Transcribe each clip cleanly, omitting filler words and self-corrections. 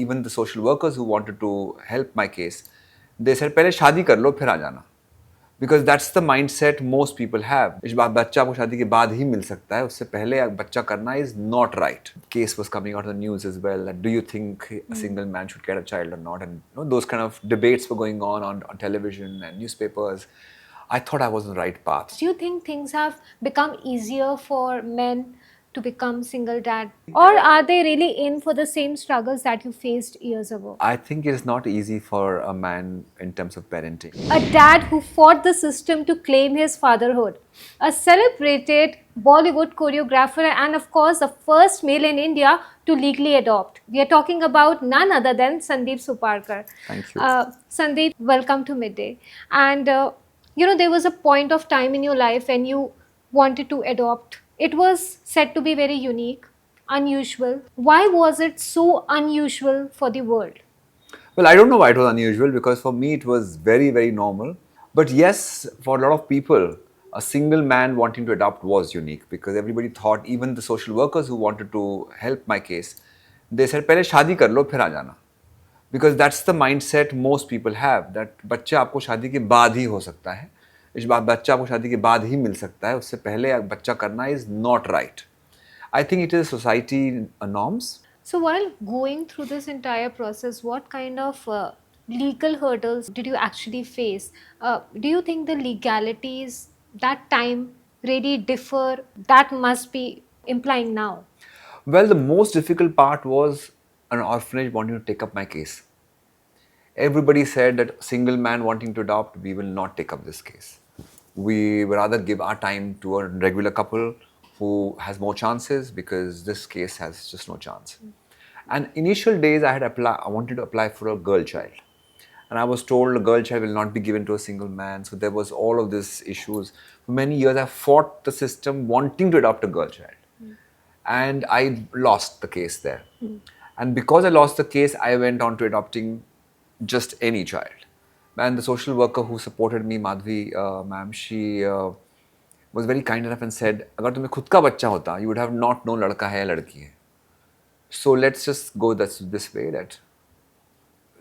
even the social workers who wanted to help my case, they said पहले शादी कर लो फिर आ जाना, because that's the mindset most people have. इस बात बच्चा आपको शादी के बाद ही मिल सकता है, उससे पहले बच्चा करना is not right. Case was coming out in the news as well. That do you think a single man should get a child or not? And those kind of debates were going on television and newspapers. I thought I was on the right path. Do you think things have become easier for men to become single dad? Or are they really in for the same struggles that you faced years ago? I think it is not easy for a man in terms of parenting. A dad who fought the system to claim his fatherhood. A celebrated Bollywood choreographer and of course the first male in India to legally adopt. We are talking about none other than Sandip Soparrkar. Thank you. Sandip, welcome to Midday. And there was a point of time in your life when you wanted to adopt. It was said to be very unique, unusual. Why was it so unusual for the world? Well, I don't know why it was unusual, because for me it was very, very normal. But yes, for a lot of people, a single man wanting to adopt was unique, because everybody thought, even the social workers who wanted to help my case, they said पहले शादी कर लो फिर आ जाना, because that's the mindset most people have, that बच्चा आपको शादी के बाद ही हो सकता है, इस बात बच्चा आपको शादी के बाद ही मिल सकता है, उससे पहले बच्चा करना is not right. I think it is society norms. So while going through this entire process, what kind of legal hurdles did you actually face? Do you think the legalities that time really differ? That must be implying now. Well, the most difficult part was an orphanage wanting to take up my case. Everybody said that single man wanting to adopt, we will not take up this case. We would rather give our time to a regular couple who has more chances, because this case has just no chance. And initial days I wanted to apply for a girl child. And I was told a girl child will not be given to a single man. So there was all of these issues. For many years I fought the system wanting to adopt a girl child. And I lost the case there. And because I lost the case, I went on to adopting just any child. And the social worker who supported me, Madhvi ma'am, she was very kind enough and said, अगर तुम्हें खुद का बच्चा होता, you would have not known लड़का है या लड़की है. So let's just go this way, that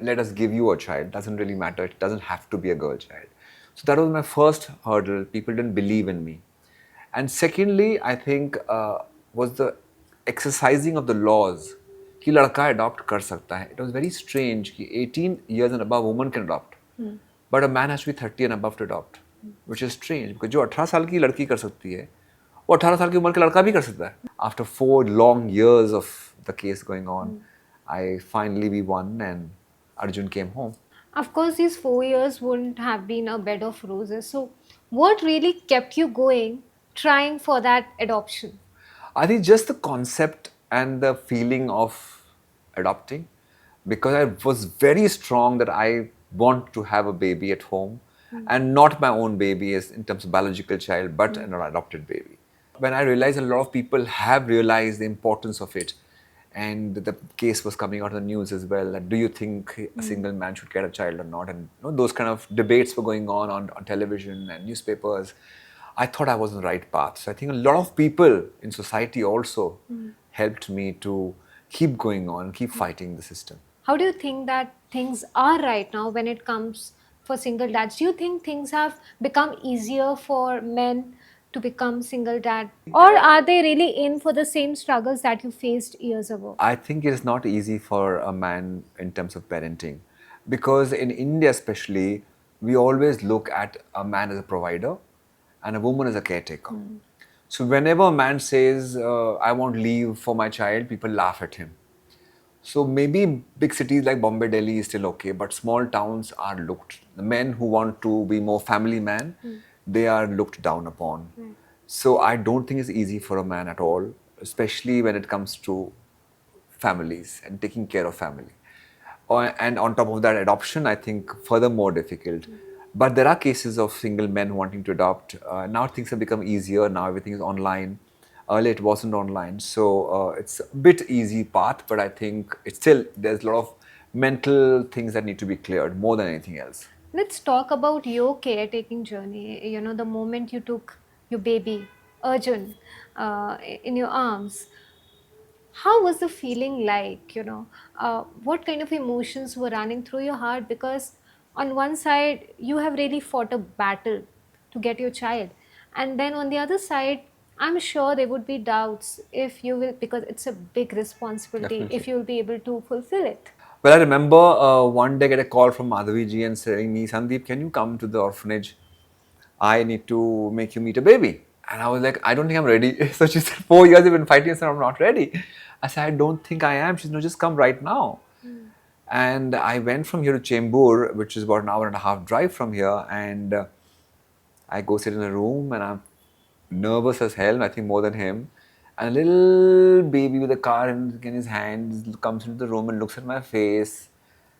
let us give you a child. Doesn't really matter. It doesn't have to be a girl child. So that was my first hurdle. People didn't believe in me. And secondly, I think was the exercising of the laws. कि लड़का adopt कर सकता है. It was very strange कि 18 years and above woman can adopt. But a man has to be 30 and above to adopt. Which is strange, because जो 18 साल की लड़की कर सकती है, वो 18 साल की उम्र का लड़का भी कर सकता है. After 4 long years of the case going on, we won and Arjun came home. Of course, these 4 years wouldn't have been a bed of roses. So what really kept you going, trying for that adoption? I think just the concept and the feeling of adopting, because I was very strong that I want to have a baby at home, and not my own baby as in terms of biological child, but an adopted baby. When I realized a lot of people have realized the importance of it, and the case was coming out in the news as well, that do you think a single man should get a child or not? And those kind of debates were going on television and newspapers. I thought I was on the right path. So I think a lot of people in society also helped me to keep going on, keep fighting the system. How do you think that things are right now when it comes for single dads? Do you think things have become easier for men to become single dad? Or are they really in for the same struggles that you faced years ago? I think it is not easy for a man in terms of parenting, because in India especially, we always look at a man as a provider and a woman as a caretaker. So whenever a man says, I want leave for my child, people laugh at him. So maybe big cities like Bombay, Delhi is still okay, but small towns are looked. The men who want to be more family man, they are looked down upon. So I don't think it's easy for a man at all, especially when it comes to families and taking care of family. And on top of that, adoption, I think further more difficult. But there are cases of single men wanting to adopt. Now things have become easier. Now everything is online. Earlier it wasn't online. So it's a bit easy path, but I think it's still, there's a lot of mental things that need to be cleared more than anything else. Let's talk about your caretaking journey. The moment you took your baby, Arjun, in your arms. How was the feeling like, what kind of emotions were running through your heart? Because on one side you have really fought a battle to get your child, and then on the other side I'm sure there would be doubts if you will, because it's a big responsibility, if Definitely. you will be able to fulfill it. Well, I remember one day I get a call from Madhavi ji and saying me, Sandeep, can you come to the orphanage? I need to make you meet a baby. And I was like, I don't think I'm ready. So she said, 4 years you've been fighting, so I'm not ready. I said, I don't think I am. She said, no, just come right now. Hmm. And I went from here to Chembur, which is about an hour and a half drive from here. And I go sit in a room and I'm nervous as hell, I think more than him. And a little baby with a car in his hand comes into the room and looks at my face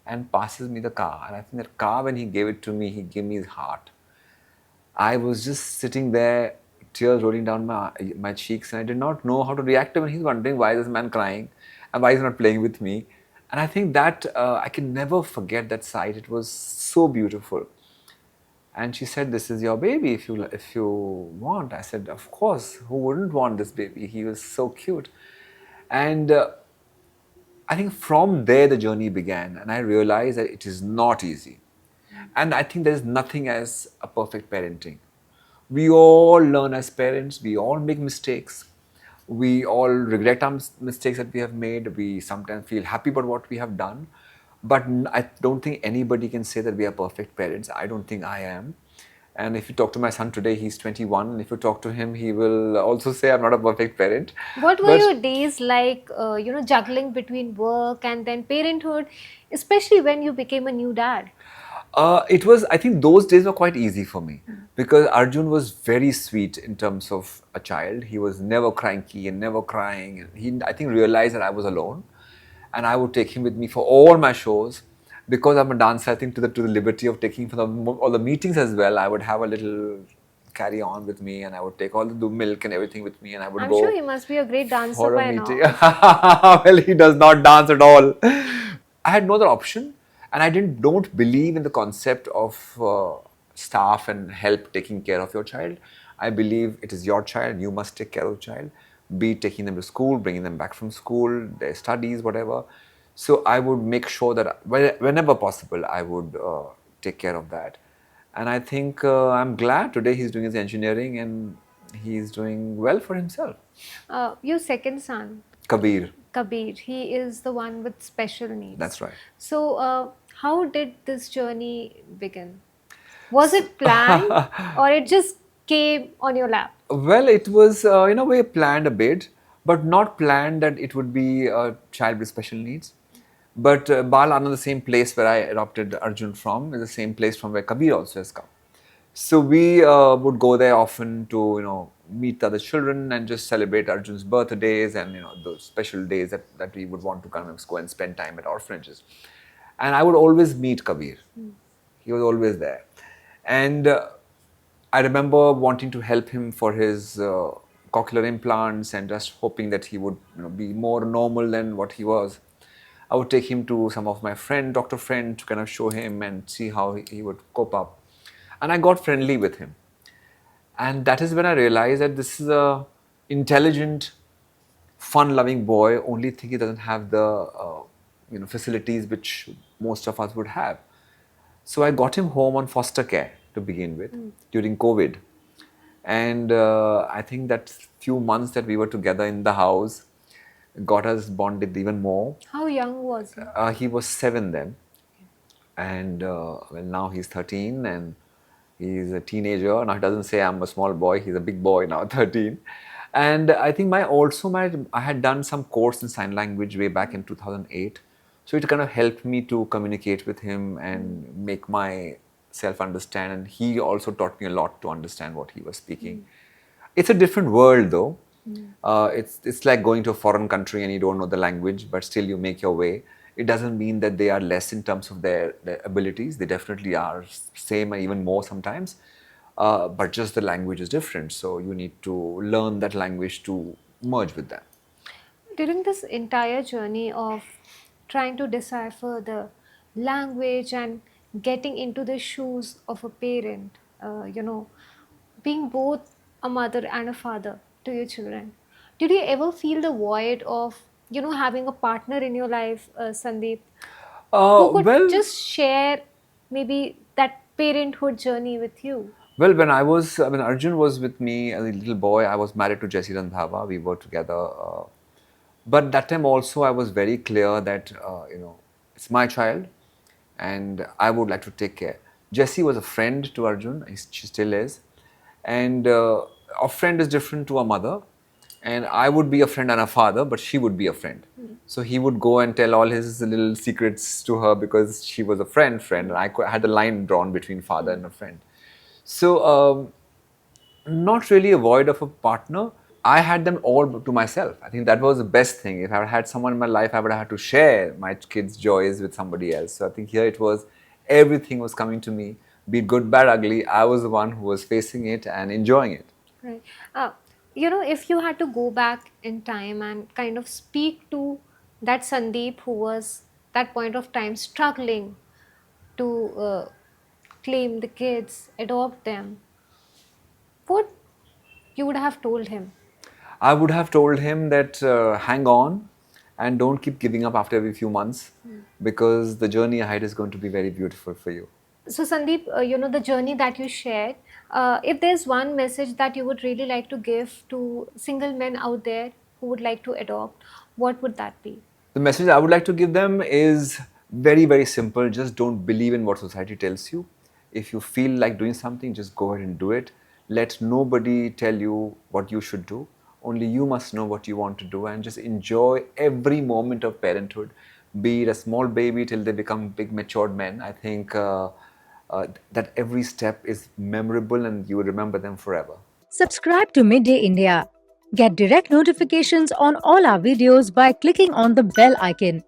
and passes me the car. And I think that car, when he gave it to me, he gave me his heart. I was just sitting there, tears rolling down my cheeks, and I did not know how to react to him. And he's wondering why is this man crying and why he's not playing with me. And I think that I can never forget that sight. It was so beautiful. And she said, "This is your baby. If you want." I said, "Of course. Who wouldn't want this baby? He was so cute." And I think from there the journey began, and I realized that it is not easy. And I think there is nothing as a perfect parenting. We all learn as parents, we all make mistakes, we all regret our mistakes that we have made, we sometimes feel happy about what we have done. But I don't think anybody can say that we are perfect parents. I don't think I am. And if you talk to my son today, he's 21, and if you talk to him, he will also say I'm not a perfect parent. What were But your days like, juggling between work and then parenthood, especially when you became a new dad? it was, I think those days were quite easy for me because Arjun was very sweet in terms of a child. He was never cranky and never crying. And he, I think, realized that I was alone. And I would take him with me for all my shows. Because I'm a dancer, I think to the liberty of taking for all the meetings as well. I would have a little carry on with me, and I would take all the milk and everything with me, and I would I'm sure go he must be a great dancer for a by meeting. now. Well, he does not dance at all. I had no other option, and I didn't don't believe in the concept of staff and help taking care of your child. I believe it is your child. You must take care of the child, be it taking them to school, bringing them back from school, their studies, whatever. So I would make sure that whenever possible, I would take care of that. And I think I'm glad today he's doing his engineering and he's doing well for himself. Your second son, Kabir, Kabir, he is the one with special needs. that's right. So, how did this journey begin? Was it planned or it just came on your lap? Well, it was in a way planned a bit, but not planned that it would be a child with special needs. But Bal Anand, the same place where I adopted Arjun from, is the same place from where Kabir also has come. So we would go there often to meet other children and just celebrate Arjun's birthdays and those special days that we would want to kind of go and spend time at orphanages. And I would always meet Kabir. He was always there. And I remember wanting to help him for his cochlear implants and just hoping that he would be more normal than what he was. I would take him to some of my doctor friend, to kind of show him and see how he would cope up. And I got friendly with him. And that is when I realized that this is a intelligent, fun-loving boy. Only thing he doesn't have the facilities which most of us would have. So I got him home on foster care to begin with during COVID. And I think that few months that we were together in the house got us bonded even more. How young was he? He was 7 then, and well, now he's 13 and he's a teenager. Now he doesn't say I'm a small boy, he's a big boy now, 13. And I think I had done some course in sign language way back in 2008. So it kind of helped me to communicate with him and make myself understand. And he also taught me a lot to understand what he was speaking. It's a different world though. It's like going to a foreign country and you don't know the language, but still you make your way. It doesn't mean that they are less in terms of their abilities. They definitely are same and even more sometimes. But just the language is different. So you need to learn that language to merge with them. During this entire journey of trying to decipher the language and getting into the shoes of a parent, being both a mother and a father to your children, did you ever feel the void of having a partner in your life, Sandeep, who could Well, just share maybe that parenthood journey with you? when Arjun was with me as a little boy, I was married to Jessie Randhawa. We were together. But that time also, I was very clear that, it's my child and I would like to take care. Jessie was a friend to Arjun. She still is. And a friend is different to a mother. And I would be a friend and a father, but she would be a friend. So he would go and tell all his little secrets to her because she was a friend, and had a line drawn between father and a friend. So, not really a void of a partner. I had them all to myself. I think that was the best thing. If I had someone in my life, I would have had to share my kids' joys with somebody else. So I think here it was, everything was coming to me, be it good, bad, ugly. I was the one who was facing it and enjoying it. Right. If you had to go back in time and kind of speak to that Sandeep who was that point of time struggling to claim the kids, adopt them, what you would have told him? I would have told him that, hang on and don't keep giving up after every few months, because the journey ahead is going to be very beautiful for you. So, Sandeep, the journey that you shared, if there's one message that you would really like to give to single men out there who would like to adopt, what would that be? The message I would like to give them is very, very simple. Just don't believe in what society tells you. If you feel like doing something, just go ahead and do it. Let nobody tell you what you should do. Only you must know what you want to do, and just enjoy every moment of parenthood. Be it a small baby till they become big, matured men. I think that every step is memorable and you will remember them forever. Subscribe to Midday India. Get direct notifications on all our videos by clicking on the bell icon.